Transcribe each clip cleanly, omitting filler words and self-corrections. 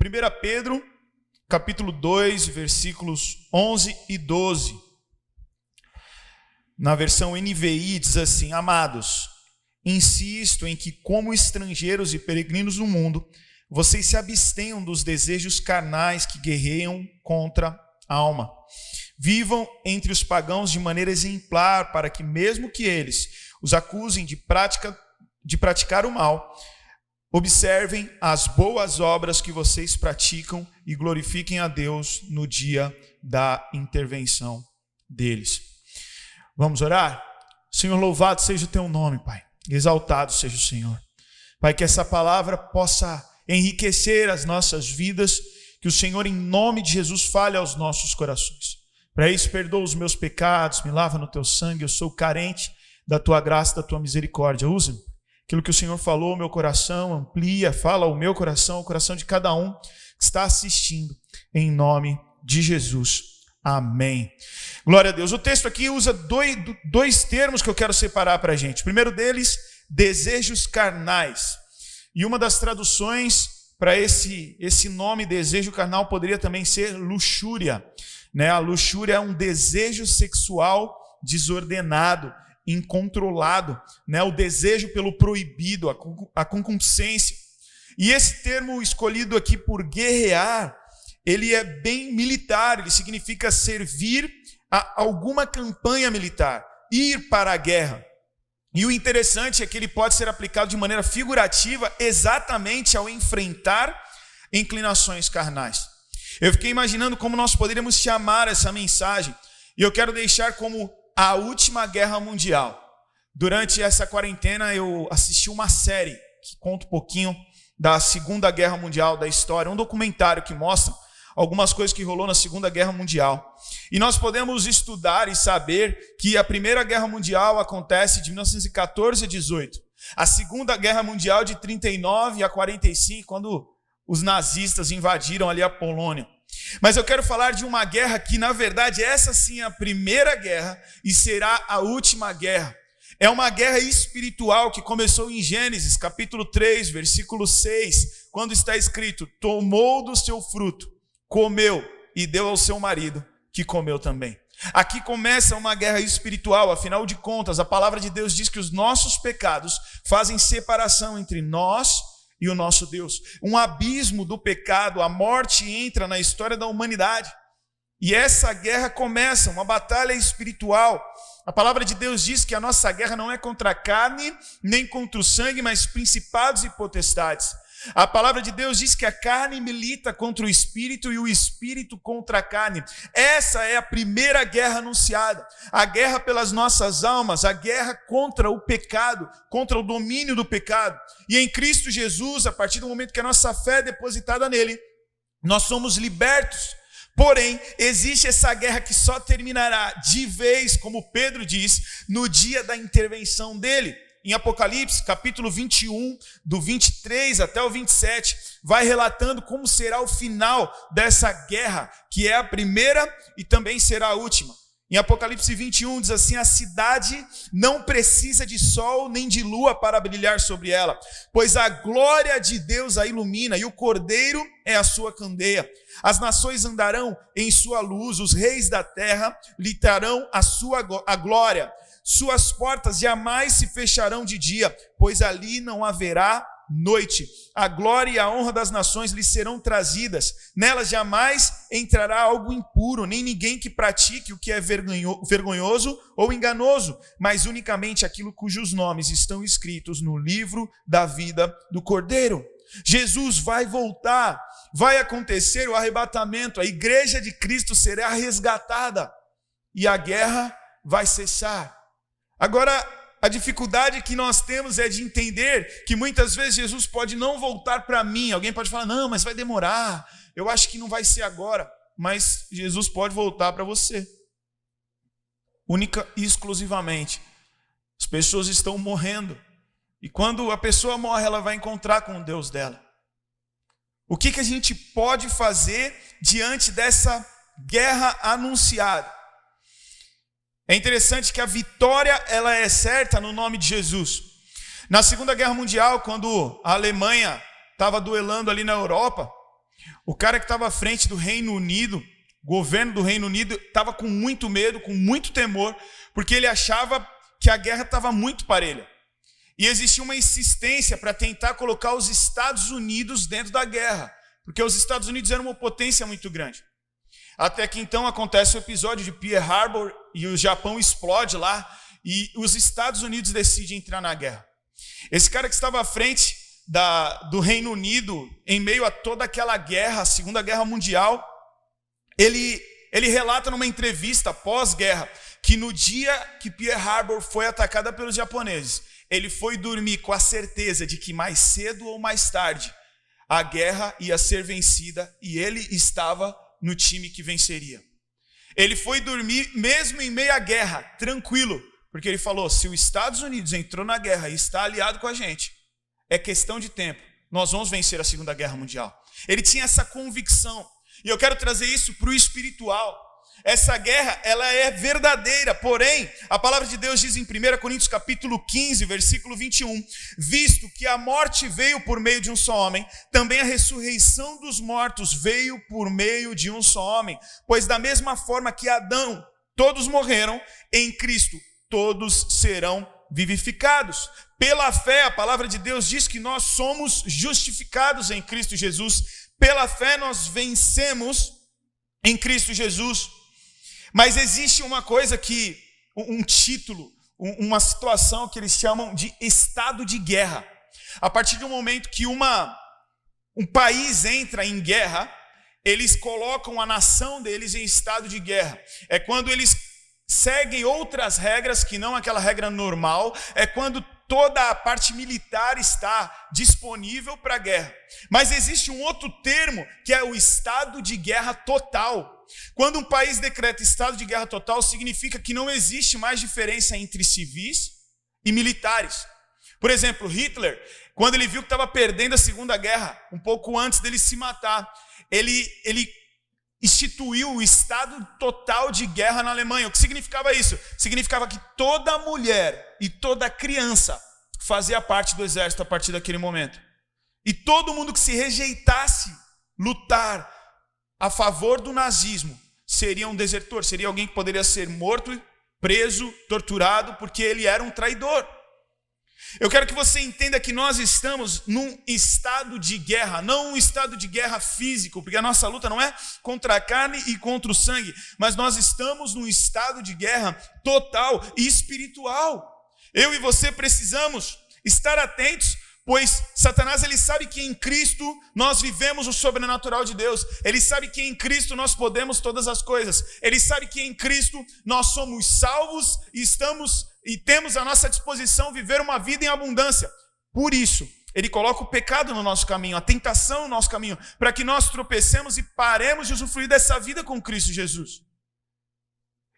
1 Pedro, capítulo 2, versículos 11 e 12. Na versão NVI diz assim: Amados, insisto em que, como estrangeiros e peregrinos no mundo, vocês se abstenham dos desejos carnais que guerreiam contra a alma. Vivam entre os pagãos de maneira exemplar, para que, mesmo que eles os acusem de praticar o mal, observem as boas obras que vocês praticam e glorifiquem a Deus no dia da intervenção deles. Vamos orar? Senhor, louvado seja o teu nome, Pai. Exaltado seja o Senhor. Pai, que essa palavra possa enriquecer as nossas vidas, que o Senhor, em nome de Jesus, fale aos nossos corações. Para isso, perdoa os meus pecados, me lava no teu sangue, eu sou carente da tua graça, da tua misericórdia. Usa-me. Aquilo que o Senhor falou, meu coração, amplia, fala ao meu coração, o coração de cada um que está assistindo, em nome de Jesus. Amém. Glória a Deus. O texto aqui usa dois termos que eu quero separar para a gente. O primeiro deles, desejos carnais. E uma das traduções para esse nome, desejo carnal, poderia também ser luxúria. A luxúria é um desejo sexual desordenado, incontrolado, o desejo pelo proibido, a concupiscência. E esse termo escolhido aqui por guerrear, ele é bem militar, ele significa servir a alguma campanha militar, ir para a guerra. E o interessante é que ele pode ser aplicado de maneira figurativa exatamente ao enfrentar inclinações carnais. Eu fiquei imaginando como nós poderíamos chamar essa mensagem, e eu quero deixar como a última guerra mundial. Durante essa quarentena eu assisti uma série que conta um pouquinho da Segunda Guerra Mundial, da história, um documentário que mostra algumas coisas que rolou na Segunda Guerra Mundial. E nós podemos estudar e saber que a Primeira Guerra Mundial acontece de 1914 a 18. A Segunda Guerra Mundial de 39 a 45, quando os nazistas invadiram ali a Polônia. Mas eu quero falar de uma guerra que, na verdade, essa sim é a primeira guerra e será a última guerra. É uma guerra espiritual que começou em Gênesis, capítulo 3, versículo 6, quando está escrito: tomou do seu fruto, comeu e deu ao seu marido, que comeu também. Aqui começa uma guerra espiritual, afinal de contas, a palavra de Deus diz que os nossos pecados fazem separação entre nós e o nosso Deus. Um abismo do pecado, a morte entra na história da humanidade. E essa guerra começa, uma batalha espiritual. A palavra de Deus diz que a nossa guerra não é contra a carne, nem contra o sangue, mas principados e potestades. A palavra de Deus diz que a carne milita contra o espírito e o espírito contra a carne. Essa é a primeira guerra anunciada. A guerra pelas nossas almas, a guerra contra o pecado, contra o domínio do pecado. E em Cristo Jesus, a partir do momento que a nossa fé é depositada nele, nós somos libertos. Porém, existe essa guerra que só terminará de vez, como Pedro diz, no dia da intervenção dele. Em Apocalipse, capítulo 21, do 23 até o 27, vai relatando como será o final dessa guerra, que é a primeira e também será a última. Em Apocalipse 21 diz assim: a cidade não precisa de sol nem de lua para brilhar sobre ela, pois a glória de Deus a ilumina e o Cordeiro é a sua candeia. As nações andarão em sua luz, os reis da terra lhe trarão a glória. Suas portas jamais se fecharão de dia, pois ali não haverá noite. A glória e a honra das nações lhe serão trazidas. Nelas jamais entrará algo impuro, nem ninguém que pratique o que é vergonhoso ou enganoso, mas unicamente aquilo cujos nomes estão escritos no livro da vida do Cordeiro. Jesus vai voltar, vai acontecer o arrebatamento, a igreja de Cristo será resgatada e a guerra vai cessar. Agora, a dificuldade que nós temos é de entender que muitas vezes Jesus pode não voltar para mim. Alguém pode falar: não, mas vai demorar, eu acho que não vai ser agora. Mas Jesus pode voltar para você. Única e exclusivamente. As pessoas estão morrendo. E quando a pessoa morre, ela vai encontrar com o Deus dela. O que a gente pode fazer diante dessa guerra anunciada? É interessante que a vitória ela é certa no nome de Jesus. Na Segunda Guerra Mundial, quando a Alemanha estava duelando ali na Europa, O cara que estava à frente do Reino Unido, governo do Reino Unido, estava com muito medo, com muito temor, porque ele achava que a guerra estava muito parelha. E existia uma insistência para tentar colocar os Estados Unidos dentro da guerra, porque os Estados Unidos eram uma potência muito grande. Até que então acontece o episódio de Pearl Harbor e o Japão explode lá e os Estados Unidos decidem entrar na guerra. Esse cara que estava à frente do Reino Unido, em meio a toda aquela guerra, a Segunda Guerra Mundial, ele relata numa entrevista pós-guerra que no dia que Pearl Harbor foi atacada pelos japoneses, ele foi dormir com a certeza de que mais cedo ou mais tarde a guerra ia ser vencida e ele estava no time que venceria. Ele foi dormir mesmo em meio à guerra, tranquilo, porque ele falou, se os Estados Unidos entrou na guerra e está aliado com a gente, é questão de tempo, nós vamos vencer a Segunda Guerra Mundial. Ele tinha essa convicção, e eu quero trazer isso para o espiritual. Essa guerra, ela é verdadeira, porém, a palavra de Deus diz em 1 Coríntios capítulo 15, versículo 21, visto que a morte veio por meio de um só homem, também a ressurreição dos mortos veio por meio de um só homem, pois da mesma forma que Adão, todos morreram, em Cristo todos serão vivificados. Pela fé, a palavra de Deus diz que nós somos justificados em Cristo Jesus, pela fé nós vencemos em Cristo Jesus. Mas existe uma coisa que, um título, uma situação que eles chamam de estado de guerra. A partir do momento que um país entra em guerra, eles colocam a nação deles em estado de guerra. É quando eles seguem outras regras que não aquela regra normal, é quando toda a parte militar está disponível para a guerra. Mas existe um outro termo que é o estado de guerra total. Quando um país decreta estado de guerra total, significa que não existe mais diferença entre civis e militares. Por exemplo, Hitler, quando ele viu que estava perdendo a Segunda Guerra, um pouco antes dele se matar, ele instituiu o estado total de guerra na Alemanha. O que significava isso? Significava que toda mulher e toda criança fazia parte do exército a partir daquele momento. E todo mundo que se rejeitasse lutar a favor do nazismo seria um desertor, seria alguém que poderia ser morto, preso, torturado, porque ele era um traidor. Eu quero que você entenda que nós estamos num estado de guerra, não um estado de guerra físico, porque a nossa luta não é contra a carne e contra o sangue, mas nós estamos num estado de guerra total e espiritual. Eu e você precisamos estar atentos, pois Satanás ele sabe que em Cristo nós vivemos o sobrenatural de Deus. Ele sabe que em Cristo nós podemos todas as coisas. Ele sabe que em Cristo nós somos salvos e temos à nossa disposição viver uma vida em abundância. Por isso, ele coloca o pecado no nosso caminho, a tentação no nosso caminho, para que nós tropecemos e paremos de usufruir dessa vida com Cristo Jesus.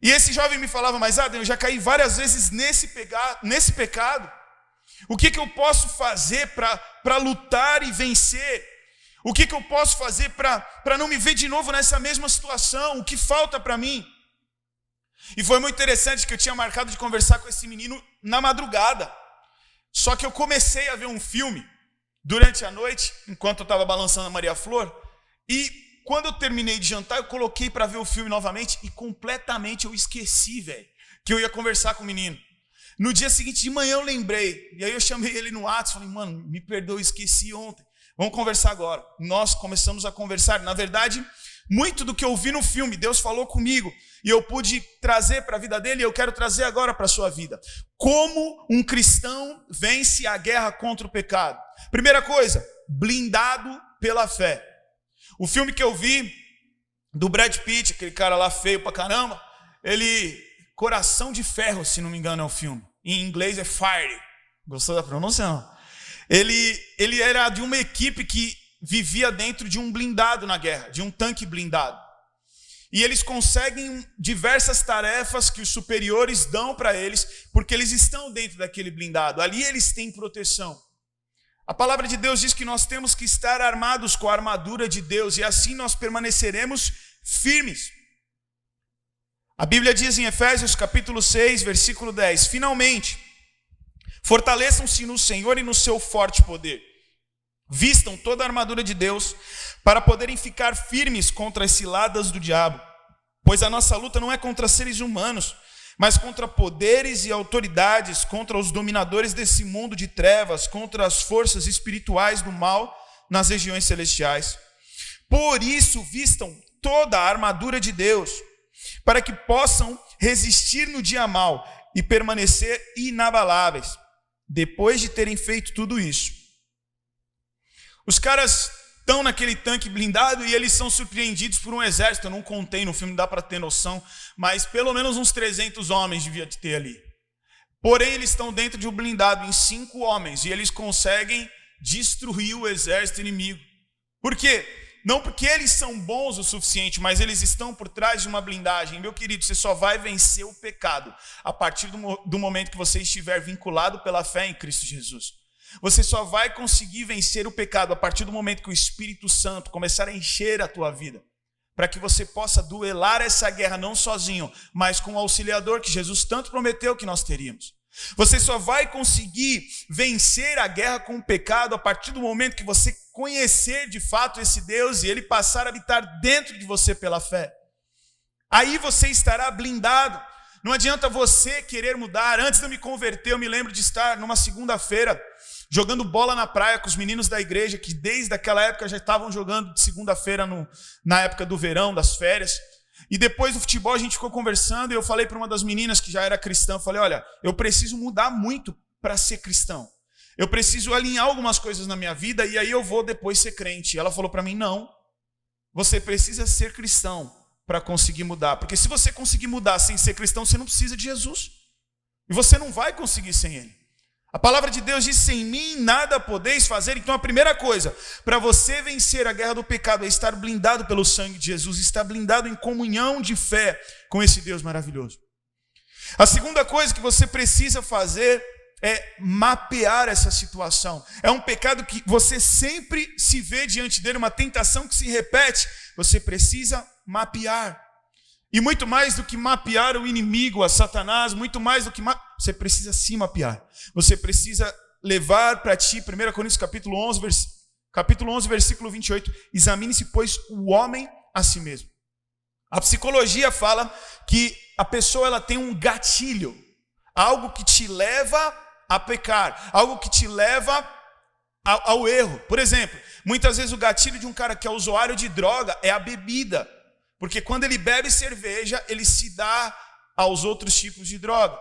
E esse jovem me falava, mas Adam, eu já caí várias vezes nesse pecado. O que eu posso fazer para lutar e vencer? O que eu posso fazer para não me ver de novo nessa mesma situação? O que falta para mim? E foi muito interessante que eu tinha marcado de conversar com esse menino na madrugada. Só que eu comecei a ver um filme durante a noite, enquanto eu estava balançando a Maria Flor. E quando eu terminei de jantar, eu coloquei para ver o filme novamente e completamente eu esqueci, velho, que eu ia conversar com o menino. No dia seguinte de manhã eu lembrei, e aí eu chamei ele no WhatsApp, falei, mano, me perdoa, eu esqueci ontem, vamos conversar agora. Nós começamos a conversar, na verdade, muito do que eu vi no filme, Deus falou comigo, e eu pude trazer para a vida dele, e eu quero trazer agora para a sua vida. Como um cristão vence a guerra contra o pecado? Primeira coisa, blindado pela fé. O filme que eu vi, do Brad Pitt, aquele cara lá feio pra caramba, Coração de Ferro, se não me engano é o filme. Em inglês é Fire. Gostou da pronúncia, não? Ele era de uma equipe que vivia dentro de um blindado na guerra, de um tanque blindado. E eles conseguem diversas tarefas que os superiores dão para eles, porque eles estão dentro daquele blindado. Ali eles têm proteção. A palavra de Deus diz que nós temos que estar armados com a armadura de Deus, e assim nós permaneceremos firmes. A Bíblia diz em Efésios capítulo 6, versículo 10, finalmente, fortaleçam-se no Senhor e no seu forte poder. Vistam toda a armadura de Deus para poderem ficar firmes contra as ciladas do diabo. Pois a nossa luta não é contra seres humanos, mas contra poderes e autoridades, contra os dominadores desse mundo de trevas, contra as forças espirituais do mal nas regiões celestiais. Por isso, vistam toda a armadura de Deus, para que possam resistir no dia mau e permanecer inabaláveis, depois de terem feito tudo isso. Os caras estão naquele tanque blindado e eles são surpreendidos por um exército. Eu não contei no filme, não dá para ter noção, mas pelo menos uns 300 homens devia de ter ali. Porém, eles estão dentro de um blindado em 5 homens e eles conseguem destruir o exército inimigo. Por quê? Não porque eles são bons o suficiente, mas eles estão por trás de uma blindagem. Meu querido, você só vai vencer o pecado a partir do momento que você estiver vinculado pela fé em Cristo Jesus. Você só vai conseguir vencer o pecado a partir do momento que o Espírito Santo começar a encher a tua vida, para que você possa duelar essa guerra não sozinho, mas com o auxiliador que Jesus tanto prometeu que nós teríamos. Você só vai conseguir vencer a guerra com o pecado a partir do momento que você conhecer de fato esse Deus e ele passar a habitar dentro de você pela fé. Aí você estará blindado. Não adianta você querer mudar. Antes de eu me converter, eu me lembro de estar numa segunda-feira jogando bola na praia com os meninos da igreja, que desde aquela época já estavam jogando de segunda-feira na época do verão, das férias. E depois do futebol a gente ficou conversando e eu falei para uma das meninas que já era cristã, eu falei, olha, eu preciso mudar muito para ser cristão. Eu preciso alinhar algumas coisas na minha vida e aí eu vou depois ser crente. E ela falou para mim, não, você precisa ser cristão para conseguir mudar. Porque se você conseguir mudar sem ser cristão, você não precisa de Jesus. E você não vai conseguir sem ele. A palavra de Deus diz, sem mim nada podeis fazer. Então a primeira coisa, para você vencer a guerra do pecado, é estar blindado pelo sangue de Jesus, estar blindado em comunhão de fé com esse Deus maravilhoso. A segunda coisa que você precisa fazer é mapear essa situação. É um pecado que você sempre se vê diante dele, uma tentação que se repete. Você precisa mapear. E muito mais do que mapear o inimigo, a Satanás, muito mais do que você precisa se mapear. Você precisa levar para ti, 1 Coríntios capítulo 11, versículo 28, examine-se, pois, o homem a si mesmo. A psicologia fala que a pessoa ela tem um gatilho, algo que te leva a pecar, algo que te leva ao erro. Por exemplo, muitas vezes o gatilho de um cara que é usuário de droga é a bebida. Porque quando ele bebe cerveja, ele se dá aos outros tipos de droga.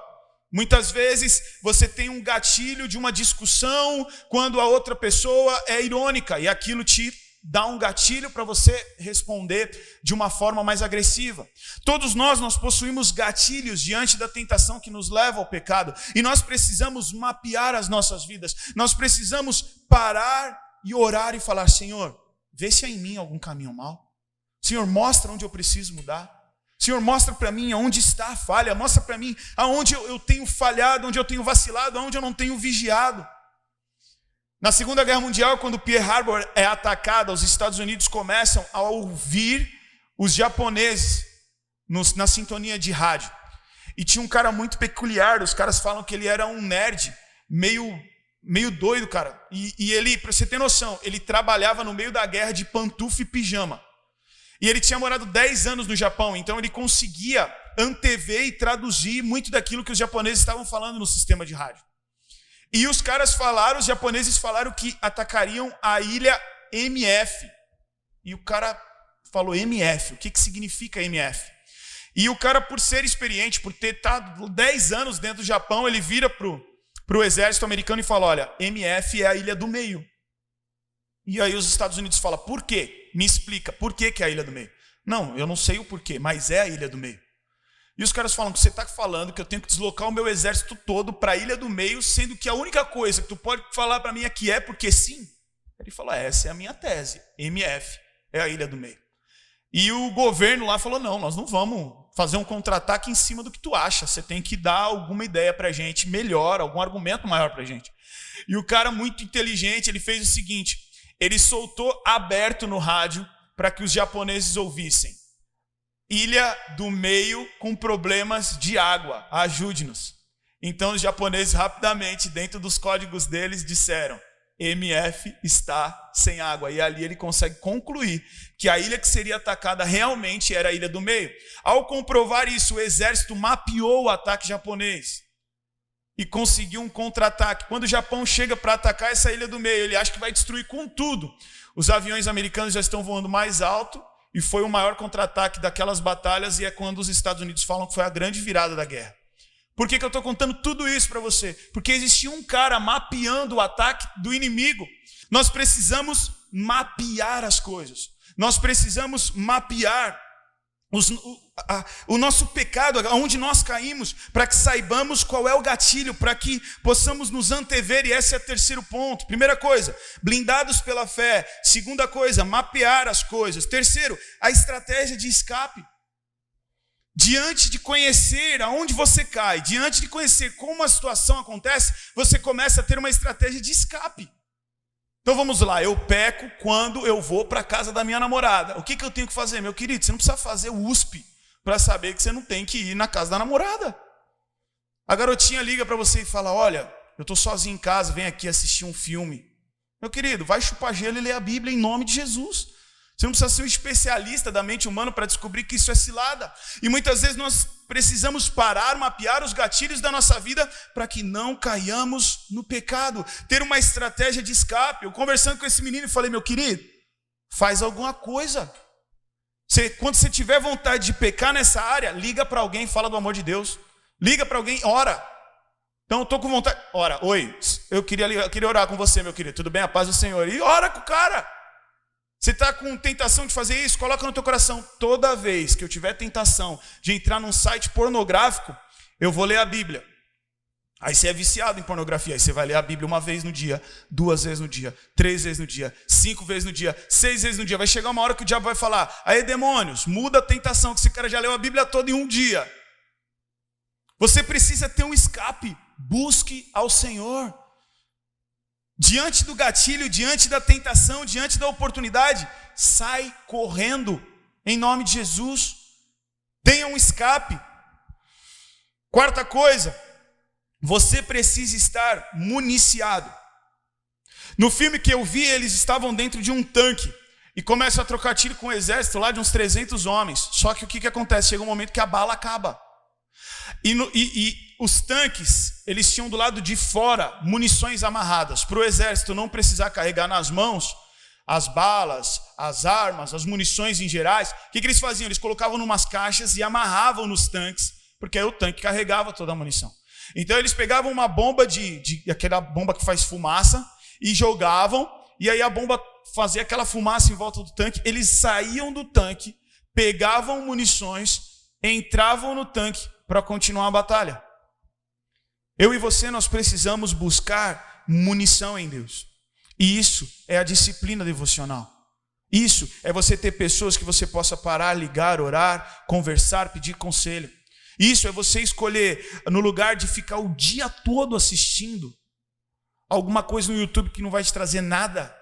Muitas vezes você tem um gatilho de uma discussão quando a outra pessoa é irônica e aquilo te dá um gatilho para você responder de uma forma mais agressiva. Todos nós possuímos gatilhos diante da tentação que nos leva ao pecado e nós precisamos mapear as nossas vidas. Nós precisamos parar e orar e falar, Senhor, vê se há em mim algum caminho mau. Senhor, mostra onde eu preciso mudar. Senhor, mostra para mim aonde está a falha. Mostra para mim aonde eu tenho falhado, onde eu tenho vacilado, aonde eu não tenho vigiado. Na Segunda Guerra Mundial, quando Pearl Harbor é atacada, os Estados Unidos começam a ouvir os japoneses na sintonia de rádio. E tinha um cara muito peculiar, os caras falam que ele era um nerd, meio doido, cara. E ele, para você ter noção, ele trabalhava no meio da guerra de pantufa e pijama. E ele tinha morado 10 anos no Japão, então ele conseguia antever e traduzir muito daquilo que os japoneses estavam falando no sistema de rádio. E os japoneses falaram que atacariam a ilha MF. E o cara falou MF, o que significa MF? E o cara, por ser experiente, por ter estado 10 anos dentro do Japão, ele vira pro exército americano e fala, olha, MF é a ilha do meio. E aí os Estados Unidos falam, por quê? Me explica, por que é a ilha do meio? Não, eu não sei o porquê, mas é a ilha do meio. E os caras falam que você está falando que eu tenho que deslocar o meu exército todo para a ilha do meio, sendo que a única coisa que tu pode falar para mim é que é porque sim. Ele falou, essa é a minha tese, MF é a ilha do meio. E o governo lá falou, não, nós não vamos fazer um contra-ataque em cima do que tu acha, você tem que dar alguma ideia para a gente melhor, algum argumento maior para a gente. E o cara muito inteligente, ele fez o seguinte, ele soltou aberto no rádio para que os japoneses ouvissem. Ilha do meio com problemas de água, ajude-nos. Então os japoneses rapidamente, dentro dos códigos deles, disseram, MF está sem água. E ali ele consegue concluir que a ilha que seria atacada realmente era a Ilha do Meio. Ao comprovar isso, o exército mapeou o ataque japonês e conseguiu um contra-ataque. Quando o Japão chega para atacar essa Ilha do Meio, ele acha que vai destruir com tudo. Os aviões americanos já estão voando mais alto e foi o maior contra-ataque daquelas batalhas, e é quando os Estados Unidos falam que foi a grande virada da guerra. Por que eu estou contando tudo isso para você? Porque existia um cara mapeando o ataque do inimigo. Nós precisamos mapear as coisas. Nós precisamos mapear o nosso pecado, aonde nós caímos, para que saibamos qual é o gatilho, para que possamos nos antever, e esse é o terceiro ponto. Primeira coisa, blindados pela fé. Segunda coisa, mapear as coisas. Terceiro, a estratégia de escape. Diante de conhecer aonde você cai, diante de conhecer como a situação acontece, você começa a ter uma estratégia de escape. Então vamos lá, eu peco quando eu vou para a casa da minha namorada. O que eu tenho que fazer, meu querido? Você não precisa fazer o USP para saber que você não tem que ir na casa da namorada. A garotinha liga para você e fala, olha, eu estou sozinho em casa, vem aqui assistir um filme. Meu querido, vai chupar gelo e ler a Bíblia em nome de Jesus. Você não precisa ser um especialista da mente humana para descobrir que isso é cilada. E muitas vezes nós precisamos parar, mapear os gatilhos da nossa vida para que não caiamos no pecado. Ter uma estratégia de escape. Eu conversando com esse menino, falei, meu querido, faz alguma coisa. Quando você tiver vontade de pecar nessa área, liga para alguém e fala do amor de Deus. Liga para alguém, ora. Então eu estou com vontade. Ora, oi, eu queria orar com você, meu querido. Tudo bem? A paz do Senhor. E ora com o cara. Você está com tentação de fazer isso? Coloca no teu coração. Toda vez que eu tiver tentação de entrar num site pornográfico, eu vou ler a Bíblia. Aí você é viciado em pornografia. Aí você vai ler a Bíblia 1 vez no dia, 2 vezes no dia, 3 vezes no dia, 5 vezes no dia, 6 vezes no dia. Vai chegar uma hora que o diabo vai falar, aí demônios, muda a tentação, que esse cara já leu a Bíblia toda em um dia. Você precisa ter um escape. Busque ao Senhor. Diante do gatilho, diante da tentação, diante da oportunidade, sai correndo em nome de Jesus. Tenha um escape. Quarta coisa, você precisa estar municiado. No filme que eu vi, eles estavam dentro de um tanque e começam a trocar tiro com o exército lá de uns 300 homens. Só que o que acontece? Chega um momento que a bala acaba. E os tanques, eles tinham do lado de fora munições amarradas, para o exército não precisar carregar nas mãos as balas, as armas, as munições em gerais. O que eles faziam? Eles colocavam em umas caixas e amarravam nos tanques, porque aí o tanque carregava toda a munição. Então eles pegavam uma bomba aquela bomba que faz fumaça e jogavam, e aí a bomba fazia aquela fumaça em volta do tanque. Eles saíam do tanque, pegavam munições, entravam no tanque para continuar a batalha. Eu e você, nós precisamos buscar munição em Deus. E isso é a disciplina devocional. Isso é você ter pessoas que você possa parar, ligar, orar, conversar, pedir conselho. Isso é você escolher, no lugar de ficar o dia todo assistindo alguma coisa no YouTube que não vai te trazer nada,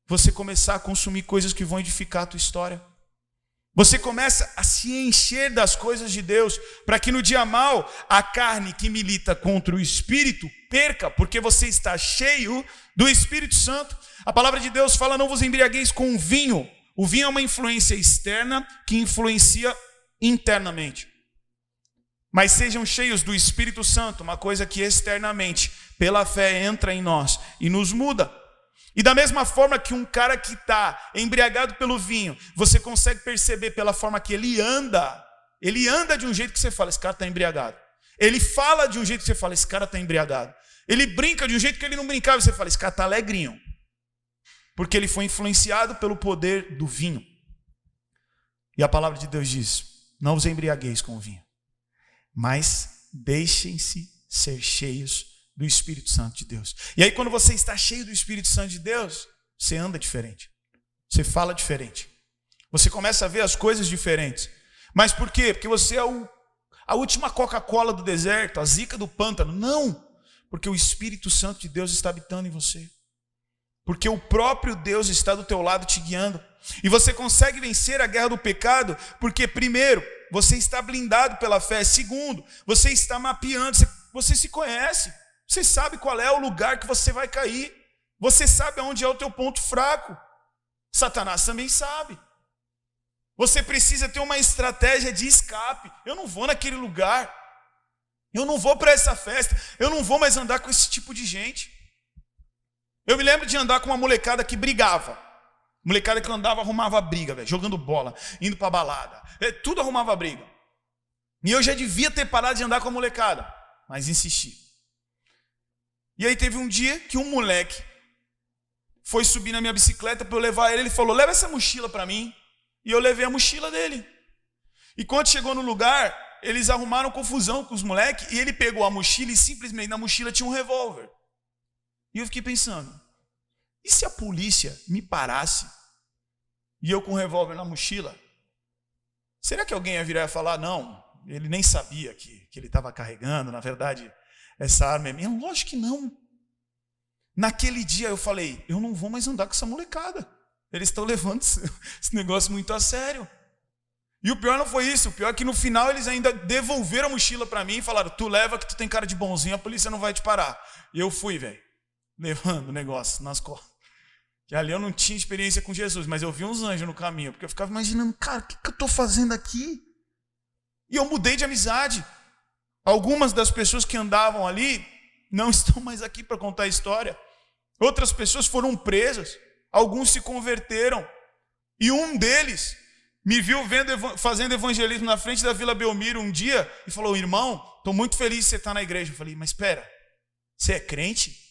você começar a consumir coisas que vão edificar a tua história. Você começa a se encher das coisas de Deus, para que no dia mau, a carne que milita contra o Espírito perca, porque você está cheio do Espírito Santo. A palavra de Deus fala, não vos embriagueis com vinho. O vinho é uma influência externa que influencia internamente. Mas sejam cheios do Espírito Santo, uma coisa que externamente, pela fé, entra em nós e nos muda. E da mesma forma que um cara que está embriagado pelo vinho, você consegue perceber pela forma que ele anda de um jeito que você fala, esse cara está embriagado. Ele fala de um jeito que você fala, esse cara está embriagado. Ele brinca de um jeito que ele não brincava, e você fala, esse cara está alegrinho. Porque ele foi influenciado pelo poder do vinho. E a palavra de Deus diz, não vos embriagueis com o vinho, mas deixem-se ser cheios do Espírito Santo de Deus. E aí quando você está cheio do Espírito Santo de Deus, você anda diferente. Você fala diferente. Você começa a ver as coisas diferentes. Mas por quê? Porque você é a última Coca-Cola do deserto, a zica do pântano. Não! Porque o Espírito Santo de Deus está habitando em você. Porque o próprio Deus está do teu lado te guiando. E você consegue vencer a guerra do pecado, porque primeiro, você está blindado pela fé. Segundo, você está mapeando, você se conhece. Você sabe qual é o lugar que você vai cair. Você sabe aonde é o teu ponto fraco. Satanás também sabe. Você precisa ter uma estratégia de escape. Eu não vou naquele lugar. Eu não vou para essa festa. Eu não vou mais andar com esse tipo de gente. Eu me lembro de andar com uma molecada que brigava. Molecada que andava, arrumava briga, velho, jogando bola, indo para balada. Tudo arrumava briga. E eu já devia ter parado de andar com a molecada, mas insisti. E aí teve um dia que um moleque foi subir na minha bicicleta para eu levar ele. Ele falou, leva essa mochila para mim. E eu levei a mochila dele. E quando chegou no lugar, eles arrumaram confusão com os moleques. E ele pegou a mochila e simplesmente na mochila tinha um revólver. E eu fiquei pensando, e se a polícia me parasse e eu com um revólver na mochila? Será que alguém ia virar e falar, não, ele nem sabia que ele estava carregando, na verdade, essa arma é minha? Lógico que não. Naquele dia eu falei, eu não vou mais andar com essa molecada. Eles estão levando esse negócio muito a sério. E o pior não foi isso, o pior é que no final eles ainda devolveram a mochila para mim e falaram, tu leva que tu tem cara de bonzinho, a polícia não vai te parar. E eu fui, velho, levando o negócio nas costas. Que ali eu não tinha experiência com Jesus, mas eu vi uns anjos no caminho, porque eu ficava imaginando, cara, o que eu estou fazendo aqui? E eu mudei de amizade. Algumas das pessoas que andavam ali não estão mais aqui para contar a história. Outras pessoas foram presas. Alguns se converteram. E um deles me viu fazendo evangelismo na frente da Vila Belmiro um dia e falou, irmão, estou muito feliz de você estar na igreja. Eu falei, mas espera, você é crente?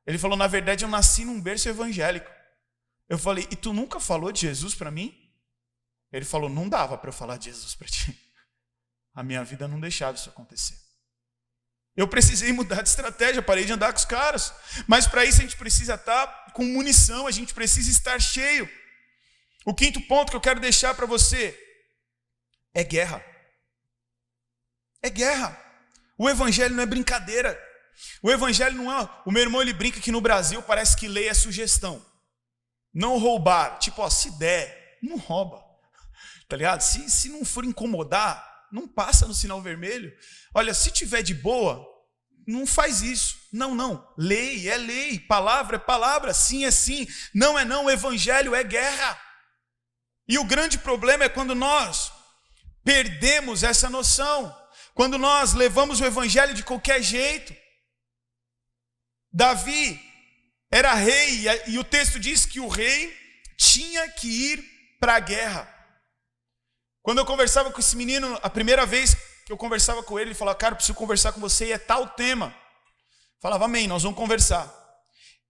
Ele falou, na verdade eu nasci num berço evangélico. Eu falei, e tu nunca falou de Jesus para mim? Ele falou, não dava para eu falar de Jesus para ti. A minha vida não deixava isso acontecer. Eu precisei mudar de estratégia, parei de andar com os caras. Mas para isso a gente precisa estar com munição, a gente precisa estar cheio. O quinto ponto que eu quero deixar para você é guerra. É guerra. O evangelho não é brincadeira. O evangelho não é... O meu irmão ele brinca que no Brasil parece que lei é sugestão. Não roubar. Tipo, ó, se der, não rouba. Tá ligado? Se não for incomodar, não passa no sinal vermelho. Olha, se tiver de boa, não faz isso. Não. Lei é lei. Palavra é palavra. Sim é sim. Não é não. O evangelho é guerra. E o grande problema é quando nós perdemos essa noção. Quando nós levamos o evangelho de qualquer jeito. Davi era rei e o texto diz que o rei tinha que ir para a guerra. Quando eu conversava com esse menino, a primeira vez que eu conversava com ele, ele falava, cara, eu preciso conversar com você e é tal tema. Eu falava, amém, nós vamos conversar.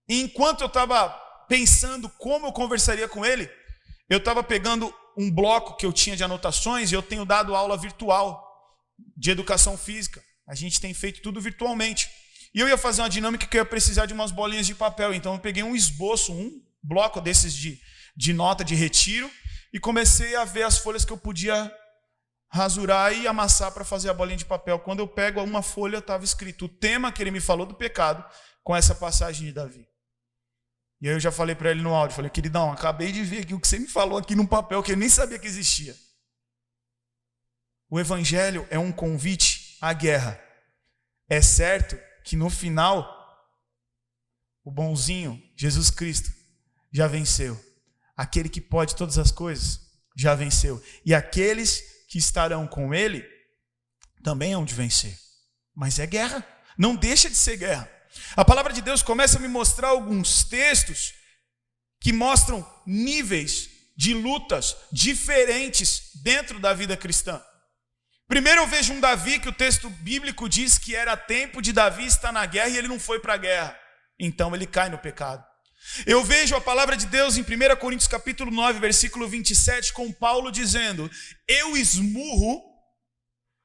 E enquanto eu estava pensando como eu conversaria com ele, eu estava pegando um bloco que eu tinha de anotações e eu tenho dado aula virtual de educação física. A gente tem feito tudo virtualmente. E eu ia fazer uma dinâmica que eu ia precisar de umas bolinhas de papel. Então eu peguei um esboço, um bloco desses de nota de retiro e comecei a ver as folhas que eu podia rasurar e amassar para fazer a bolinha de papel. Quando eu pego uma folha, estava escrito o tema que ele me falou do pecado com essa passagem de Davi. E aí eu já falei para ele no áudio, falei, queridão, acabei de ver aqui o que você me falou aqui num papel que eu nem sabia que existia. O evangelho é um convite à guerra. É certo que no final, o bonzinho, Jesus Cristo, já venceu. Aquele que pode todas as coisas, já venceu. E aqueles que estarão com ele, também hão de vencer. Mas é guerra, não deixa de ser guerra. A palavra de Deus começa a me mostrar alguns textos que mostram níveis de lutas diferentes dentro da vida cristã. Primeiro eu vejo um Davi que o texto bíblico diz que era tempo de Davi estar na guerra e ele não foi para a guerra. Então ele cai no pecado. Eu vejo a palavra de Deus em 1 Coríntios capítulo 9, versículo 27, com Paulo dizendo, eu esmurro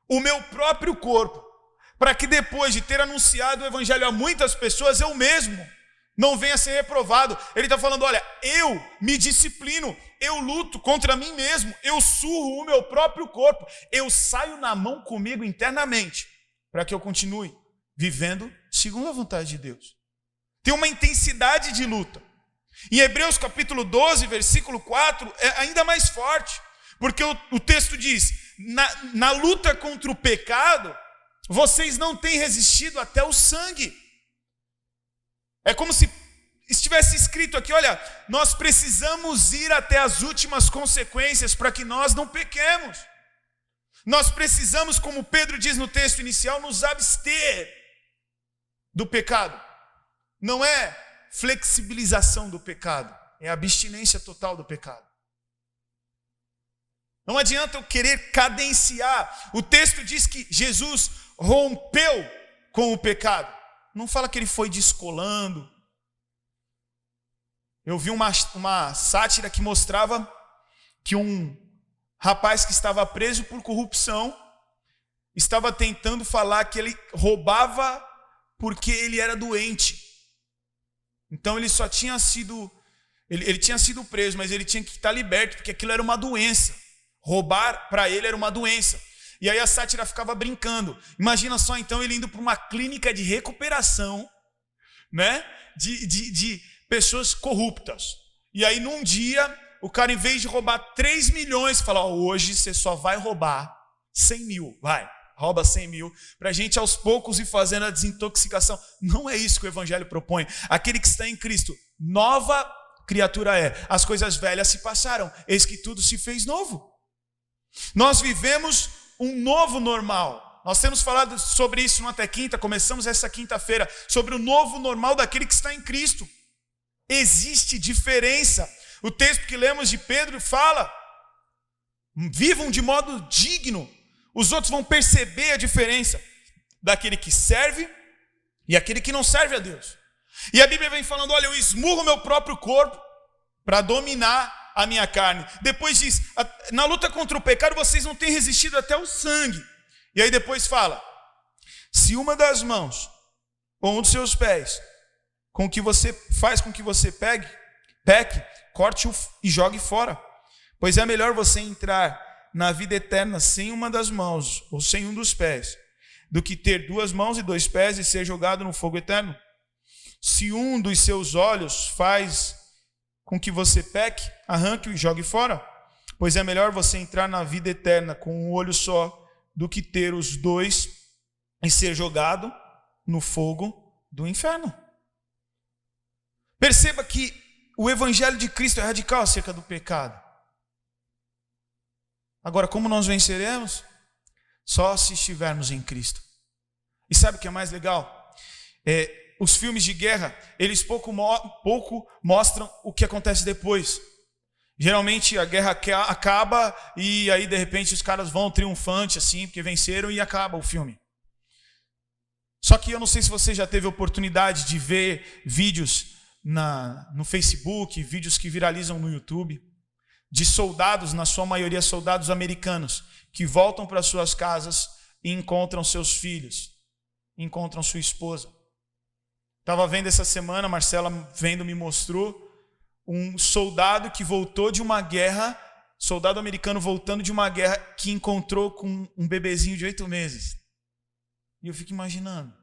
o meu próprio corpo, para que depois de ter anunciado o evangelho a muitas pessoas, eu mesmo não venha a ser reprovado. Ele está falando, olha, eu me disciplino, eu luto contra mim mesmo, eu surro o meu próprio corpo, eu saio na mão comigo internamente, para que eu continue vivendo segundo a vontade de Deus. Tem uma intensidade de luta. Em Hebreus capítulo 12, versículo 4, é ainda mais forte, porque o texto diz, na luta contra o pecado, vocês não têm resistido até o sangue. É como se estivesse escrito aqui, olha, nós precisamos ir até as últimas consequências para que nós não pequemos. Nós precisamos, como Pedro diz no texto inicial, nos abster do pecado. Não é flexibilização do pecado, é abstinência total do pecado. Não adianta eu querer cadenciar. O texto diz que Jesus rompeu com o pecado. Não fala que ele foi descolando. Eu vi uma sátira que mostrava que um rapaz que estava preso por corrupção estava tentando falar que ele roubava porque ele era doente. Então ele só tinha sido, ele tinha sido preso, mas ele tinha que estar liberto, porque aquilo era uma doença. Roubar para ele era uma doença. E aí a sátira ficava brincando. Imagina só então ele indo para uma clínica de recuperação, né? De pessoas corruptas. E aí num dia, o cara, em vez de roubar 3 milhões, fala, hoje você só vai roubar 100 mil, vai, rouba 100 mil, para a gente aos poucos ir fazendo a desintoxicação. Não é isso que o Evangelho propõe. Aquele que está em Cristo, nova criatura é. As coisas velhas se passaram, eis que tudo se fez novo. Nós vivemos um novo normal. Nós temos falado sobre isso no Até Quinta, começamos essa quinta-feira, sobre o novo normal daquele que está em Cristo. Existe diferença. O texto que lemos de Pedro fala, vivam de modo digno. Os outros vão perceber a diferença daquele que serve e aquele que não serve a Deus. E a Bíblia vem falando, olha, eu esmurro meu próprio corpo para dominar a minha carne. Depois diz, na luta contra o pecado vocês não têm resistido até o sangue. E aí depois fala, se uma das mãos ou um dos seus pés com que você faz com que você peque, corte-o e jogue fora. Pois é melhor você entrar na vida eterna sem uma das mãos ou sem um dos pés, do que ter 2 mãos e 2 pés e ser jogado no fogo eterno. Se um dos seus olhos faz com que você peque, arranque-o e jogue fora. Pois é melhor você entrar na vida eterna com um olho só, do que ter os 2 e ser jogado no fogo do inferno. Perceba que o Evangelho de Cristo é radical acerca do pecado. Agora, como nós venceremos? Só se estivermos em Cristo. E sabe o que é mais legal? Os filmes de guerra, eles pouco mostram o que acontece depois. Geralmente a guerra acaba e aí de repente os caras vão triunfantes assim, porque venceram e acaba o filme. Só que eu não sei se você já teve a oportunidade de ver vídeos no Facebook, vídeos que viralizam no YouTube, de soldados, na sua maioria soldados americanos, que voltam para suas casas e encontram seus filhos, encontram sua esposa. Estava vendo essa semana, a Marcela vendo me mostrou, um soldado que voltou de uma guerra, soldado americano voltando de uma guerra, que encontrou com um bebezinho de 8 meses. E eu fico imaginando.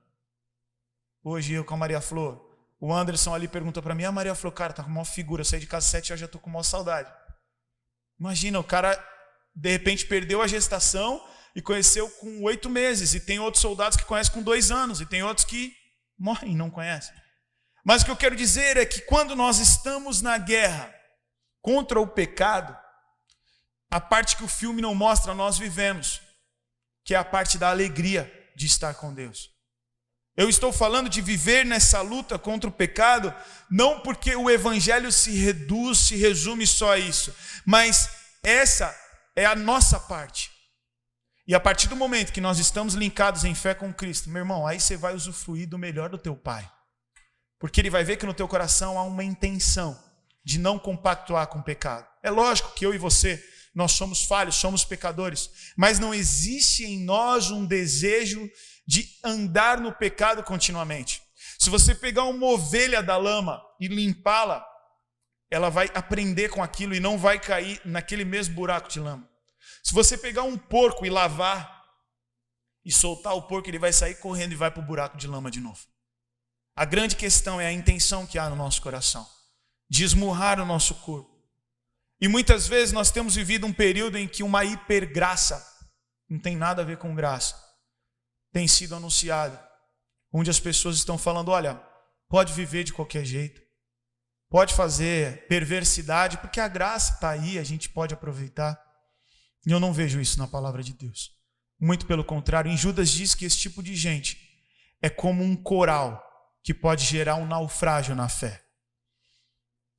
Hoje eu com a Maria Flor, o Anderson ali perguntou para mim, a Maria Flor, cara, tá com uma figura, eu saí de casa 7 horas, já tô com uma saudade. Imagina, o cara de repente perdeu a gestação e conheceu com 8 meses, e tem outros soldados que conhecem com 2 anos, e tem outros que morrem e não conhecem. Mas o que eu quero dizer é que quando nós estamos na guerra contra o pecado, a parte que o filme não mostra, nós vivemos, que é a parte da alegria de estar com Deus. Eu estou falando de viver nessa luta contra o pecado, não porque o Evangelho se resume só a isso, mas essa é a nossa parte. E a partir do momento que nós estamos linkados em fé com Cristo, meu irmão, aí você vai usufruir do melhor do teu Pai. Porque Ele vai ver que no teu coração há uma intenção de não compactuar com o pecado. É lógico que eu e você, nós somos falhos, somos pecadores, mas não existe em nós um desejo de andar no pecado continuamente. Se você pegar uma ovelha da lama e limpá-la, ela vai aprender com aquilo e não vai cair naquele mesmo buraco de lama. Se você pegar um porco e lavar e soltar o porco, ele vai sair correndo e vai para o buraco de lama de novo. A grande questão é a intenção que há no nosso coração, de esmurrar o nosso corpo. E muitas vezes nós temos vivido um período em que uma hipergraça, não tem nada a ver com graça, tem sido anunciada, onde as pessoas estão falando, olha, pode viver de qualquer jeito, pode fazer perversidade, porque a graça está aí, a gente pode aproveitar. E eu não vejo isso na palavra de Deus. Muito pelo contrário, em Judas diz que esse tipo de gente é como um coral que pode gerar um naufrágio na fé.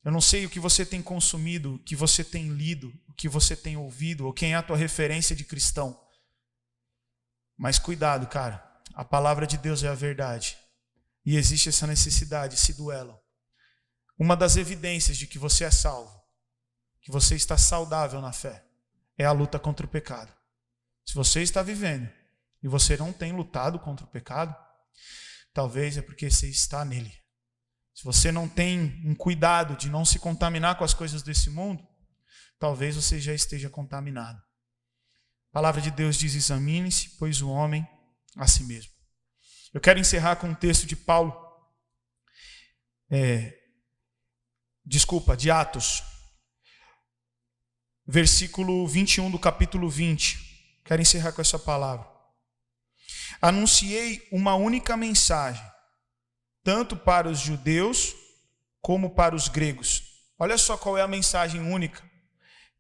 Eu não sei o que você tem consumido, o que você tem lido, o que você tem ouvido, ou quem é a tua referência de cristão. Mas cuidado, cara. A palavra de Deus é a verdade. E existe essa necessidade, esse duelo. Uma das evidências de que você é salvo, que você está saudável na fé, é a luta contra o pecado. Se você está vivendo e você não tem lutado contra o pecado, talvez é porque você está nele. Se você não tem um cuidado de não se contaminar com as coisas desse mundo, talvez você já esteja contaminado. A palavra de Deus diz: examine-se, pois o homem a si mesmo. Eu quero encerrar com um texto de Paulo, de Atos, versículo 21 do capítulo 20. Quero encerrar com essa palavra. Anunciei uma única mensagem, tanto para os judeus como para os gregos. Olha só qual é a mensagem única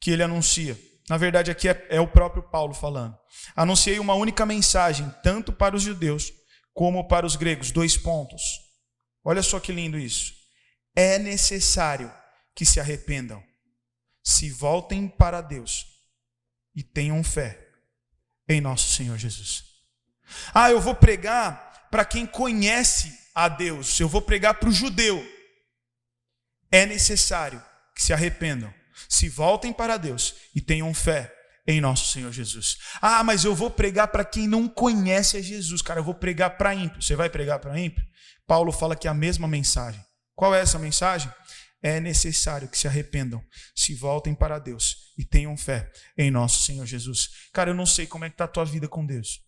que ele anuncia. Na verdade, aqui é o próprio Paulo falando. Anunciei uma única mensagem, tanto para os judeus como para os gregos. 2 pontos. Olha só que lindo isso. É necessário que se arrependam, se voltem para Deus e tenham fé em nosso Senhor Jesus. Eu vou pregar para quem conhece a Deus, eu vou pregar para o judeu. É necessário que se arrependam, se voltem para Deus e tenham fé em nosso Senhor Jesus. Mas eu vou pregar para quem não conhece a Jesus, cara, eu vou pregar para ímpio. Você vai pregar para ímpio? Paulo fala que é a mesma mensagem. Qual é essa mensagem? É necessário que se arrependam, se voltem para Deus e tenham fé em nosso Senhor Jesus. Cara, eu não sei como é que está a tua vida com Deus,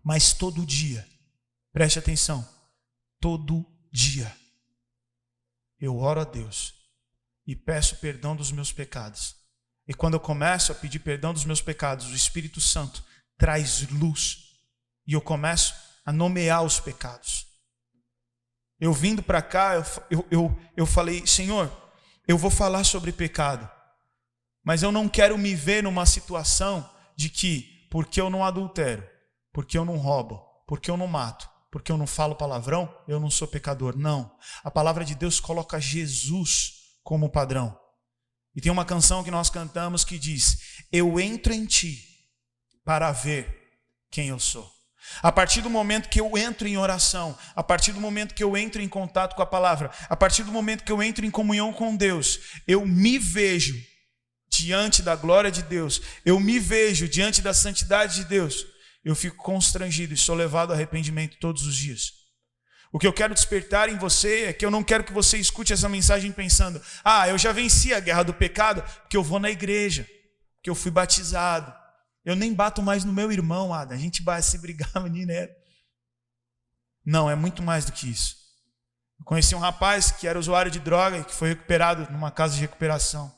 mas todo dia, preste atenção, todo dia, eu oro a Deus e peço perdão dos meus pecados. E quando eu começo a pedir perdão dos meus pecados, o Espírito Santo traz luz e eu começo a nomear os pecados. Eu vindo para cá, eu falei: Senhor, eu vou falar sobre pecado, mas eu não quero me ver numa situação de que, porque eu não adultero, porque eu não roubo, porque eu não mato, porque eu não falo palavrão, eu não sou pecador. Não. A palavra de Deus coloca Jesus como padrão. E tem uma canção que nós cantamos que diz: eu entro em ti para ver quem eu sou. A partir do momento que eu entro em oração, a partir do momento que eu entro em contato com a palavra, a partir do momento que eu entro em comunhão com Deus, eu me vejo diante da glória de Deus, eu me vejo diante da santidade de Deus, eu fico constrangido e sou levado ao arrependimento todos os dias. O que eu quero despertar em você é que eu não quero que você escute essa mensagem pensando: eu já venci a guerra do pecado porque eu vou na igreja, porque eu fui batizado. Eu nem bato mais no meu irmão, a gente vai se brigar, menino. Não, é muito mais do que isso. Eu conheci um rapaz que era usuário de droga e que foi recuperado numa casa de recuperação.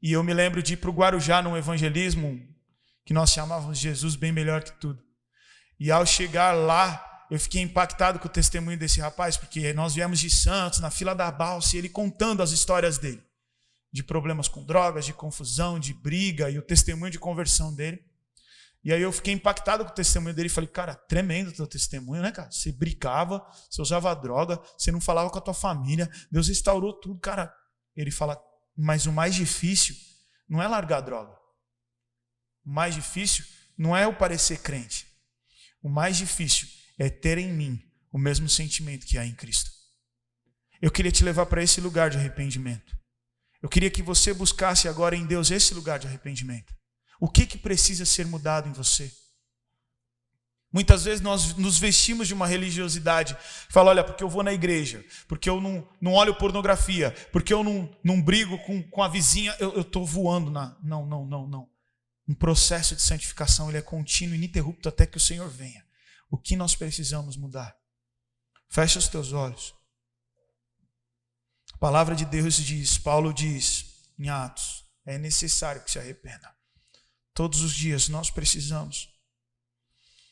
E eu me lembro de ir para o Guarujá num evangelismo que nós chamávamos de Jesus bem melhor que tudo. E ao chegar lá, eu fiquei impactado com o testemunho desse rapaz, porque nós viemos de Santos, na fila da balsa, e ele contando as histórias dele, de problemas com drogas, de confusão, de briga, e o testemunho de conversão dele. E aí eu fiquei impactado com o testemunho dele e falei: cara, tremendo o teu testemunho, né, cara? Você brigava, você usava droga, você não falava com a tua família, Deus restaurou tudo, cara. Ele fala: mas o mais difícil não é largar a droga. O mais difícil não é eu parecer crente. O mais difícil é ter em mim o mesmo sentimento que há em Cristo. Eu queria te levar para esse lugar de arrependimento. Eu queria que você buscasse agora em Deus esse lugar de arrependimento. O que precisa ser mudado em você? Muitas vezes nós nos vestimos de uma religiosidade. Fala: olha, porque eu vou na igreja, porque eu não olho pornografia, porque eu não brigo com a vizinha, eu estou voando na... Não. Um processo de santificação, ele é contínuo e ininterrupto até que o Senhor venha. O que nós precisamos mudar? Fecha os teus olhos. A palavra de Deus diz, Paulo diz em Atos: é necessário que se arrependa. Todos os dias nós precisamos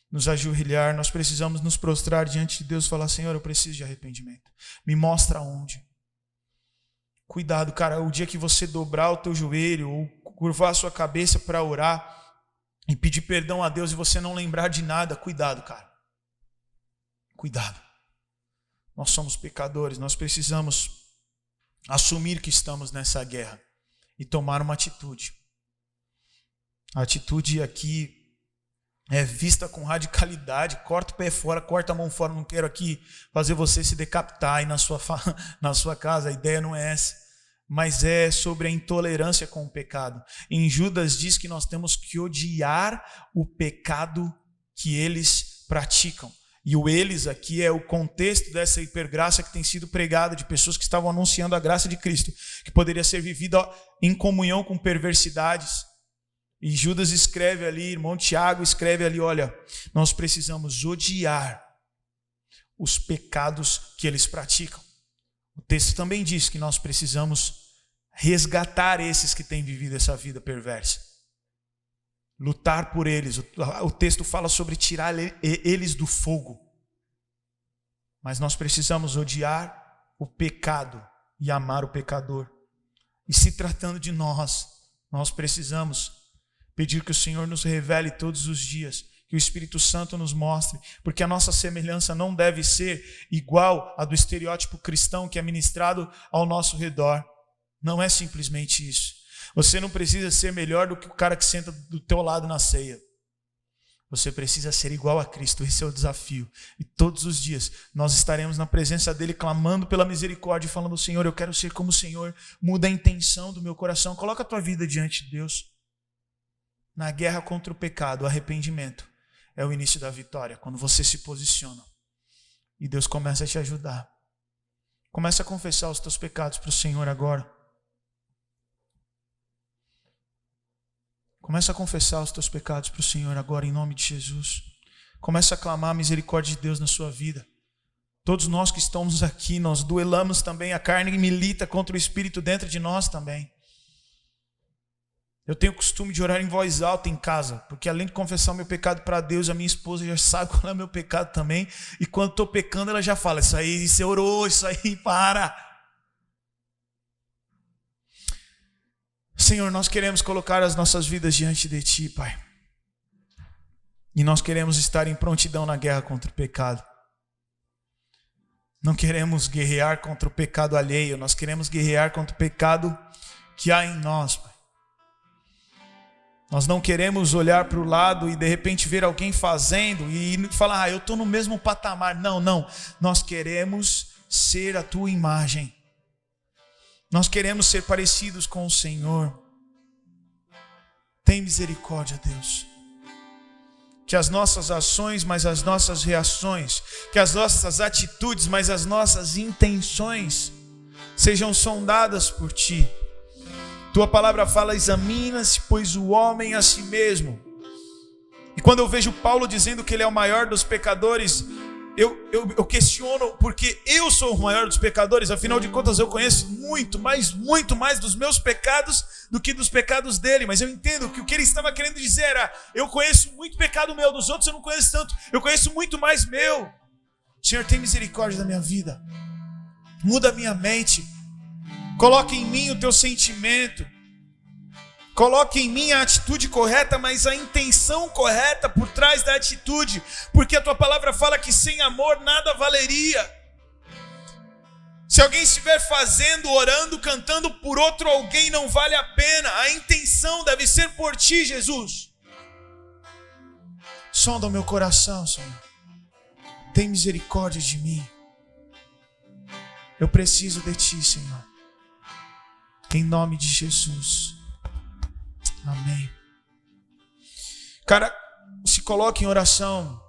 nos ajoelhar, nós precisamos nos prostrar diante de Deus e falar: Senhor, eu preciso de arrependimento. Me mostra onde. Cuidado, cara, o dia que você dobrar o teu joelho ou curvar a sua cabeça para orar e pedir perdão a Deus e você não lembrar de nada, cuidado, cara. Cuidado. Nós somos pecadores, nós precisamos assumir que estamos nessa guerra e tomar uma atitude. A atitude aqui é vista com radicalidade. Corta o pé fora, corta a mão fora. Não quero aqui fazer você se decapitar aí na sua casa. A ideia não é essa. Mas é sobre a intolerância com o pecado. Em Judas diz que nós temos que odiar o pecado que eles praticam. E o eles aqui é o contexto dessa hipergraça que tem sido pregada, de pessoas que estavam anunciando a graça de Cristo, que poderia ser vivida em comunhão com perversidades. E Judas escreve ali, irmão Tiago escreve ali, olha, nós precisamos odiar os pecados que eles praticam. O texto também diz que nós precisamos resgatar esses que têm vivido essa vida perversa. Lutar por eles. O texto fala sobre tirar eles do fogo. Mas nós precisamos odiar o pecado e amar o pecador. E se tratando de nós precisamos pedir que o Senhor nos revele todos os dias, que o Espírito Santo nos mostre, porque a nossa semelhança não deve ser igual à do estereótipo cristão que é ministrado ao nosso redor. Não é simplesmente isso. Você não precisa ser melhor do que o cara que senta do teu lado na ceia. Você precisa ser igual a Cristo, esse é o desafio. E todos os dias nós estaremos na presença dele, clamando pela misericórdia, falando, Senhor, eu quero ser como o Senhor, muda a intenção do meu coração, coloca a tua vida diante de Deus. Na guerra contra o pecado, o arrependimento é o início da vitória, quando você se posiciona e Deus começa a te ajudar. Começa a confessar os teus pecados para o Senhor agora. Começa a confessar os teus pecados para o Senhor agora, em nome de Jesus. Começa a clamar a misericórdia de Deus na sua vida. Todos nós que estamos aqui, nós duelamos também, a carne milita contra o Espírito dentro de nós também. Eu tenho o costume de orar em voz alta em casa, porque além de confessar o meu pecado para Deus, a minha esposa já sabe qual é o meu pecado também, e quando estou pecando ela já fala, isso aí, você orou, isso aí, para. Senhor, nós queremos colocar as nossas vidas diante de Ti, Pai. E nós queremos estar em prontidão na guerra contra o pecado. Não queremos guerrear contra o pecado alheio, nós queremos guerrear contra o pecado que há em nós, Pai. Nós não queremos olhar para o lado e de repente ver alguém fazendo e falar, eu estou no mesmo patamar. Não. Nós queremos ser a Tua imagem. Nós queremos ser parecidos com o Senhor. Tem misericórdia, Deus. Que as nossas ações, mas as nossas reações, que as nossas atitudes, mas as nossas intenções sejam sondadas por Ti. Tua palavra fala, examina-se, pois o homem a si mesmo. E quando eu vejo Paulo dizendo que ele é o maior dos pecadores, eu questiono, porque eu sou o maior dos pecadores. Afinal de contas, eu conheço muito mais dos meus pecados do que dos pecados dele. Mas eu entendo que o que ele estava querendo dizer era, eu conheço muito pecado meu, dos outros eu não conheço tanto, eu conheço muito mais meu. Senhor, tem misericórdia da minha vida. Muda a minha mente. Coloque em mim o teu sentimento. Coloque em mim a atitude correta, mas a intenção correta por trás da atitude. Porque a tua palavra fala que sem amor nada valeria. Se alguém estiver fazendo, orando, cantando por outro alguém, não vale a pena. A intenção deve ser por Ti, Jesus. Sonda o meu coração, Senhor. Tem misericórdia de mim. Eu preciso de Ti, Senhor. Em nome de Jesus. Amém. Cara, se coloque em oração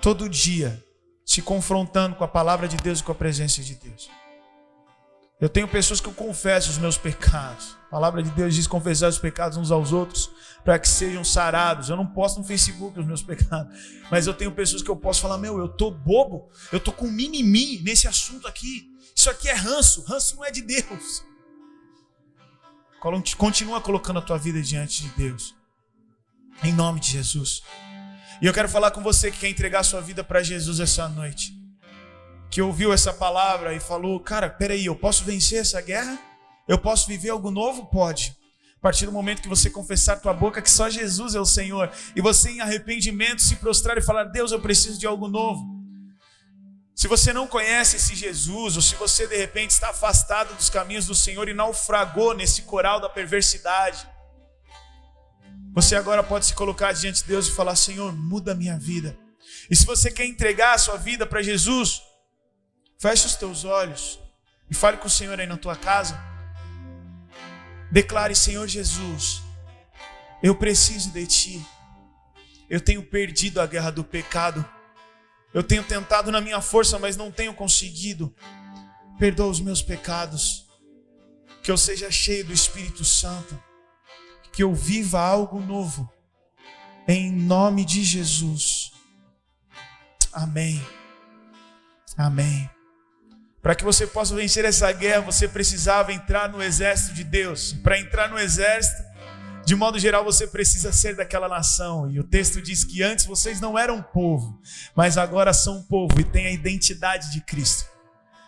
todo dia, se confrontando com a palavra de Deus e com a presença de Deus. Eu tenho pessoas que eu confesso os meus pecados. A palavra de Deus diz confessar os pecados uns aos outros para que sejam sarados. Eu não posto no Facebook os meus pecados, mas eu tenho pessoas que eu posso falar, eu tô bobo, eu tô com mimimi nesse assunto aqui. Isso aqui é ranço não é de Deus. Continua colocando a tua vida diante de Deus. Em nome de Jesus. E eu quero falar com você que quer entregar a sua vida para Jesus essa noite. que ouviu essa palavra e falou: cara, peraí, eu posso vencer essa guerra? Eu posso viver algo novo? Pode. A partir do momento que você confessar tua boca que só Jesus é o Senhor, e você em arrependimento se prostrar e falar: Deus, eu preciso de algo novo. Se você não conhece esse Jesus, ou se você de repente está afastado dos caminhos do Senhor e naufragou nesse coral da perversidade, você agora pode se colocar diante de Deus e falar: Senhor, muda a minha vida. E se você quer entregar a sua vida para Jesus, feche os teus olhos e fale com o Senhor aí na tua casa. Declare: Senhor Jesus, eu preciso de Ti. Eu tenho perdido a guerra do pecado. Eu tenho tentado na minha força, mas não tenho conseguido. Perdoa os meus pecados. Que eu seja cheio do Espírito Santo. Que eu viva algo novo. Em nome de Jesus. Amém. Amém. Para que você possa vencer essa guerra, você precisava entrar no exército de Deus. Para entrar no exército, de modo geral, você precisa ser daquela nação. E o texto diz que antes vocês não eram povo, mas agora são povo e têm a identidade de Cristo.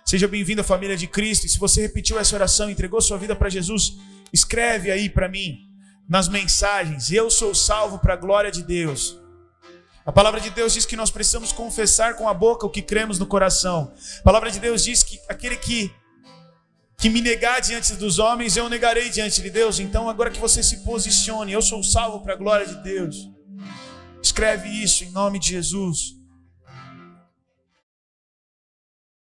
Seja bem-vindo à família de Cristo. E se você repetiu essa oração, entregou sua vida para Jesus, escreve aí para mim, nas mensagens: eu sou salvo para a glória de Deus. A palavra de Deus diz que nós precisamos confessar com a boca o que cremos no coração. A palavra de Deus diz que aquele que me negar diante dos homens, eu negarei diante de Deus. Então agora que você se posicione: eu sou salvo para a glória de Deus. Escreve isso em nome de Jesus.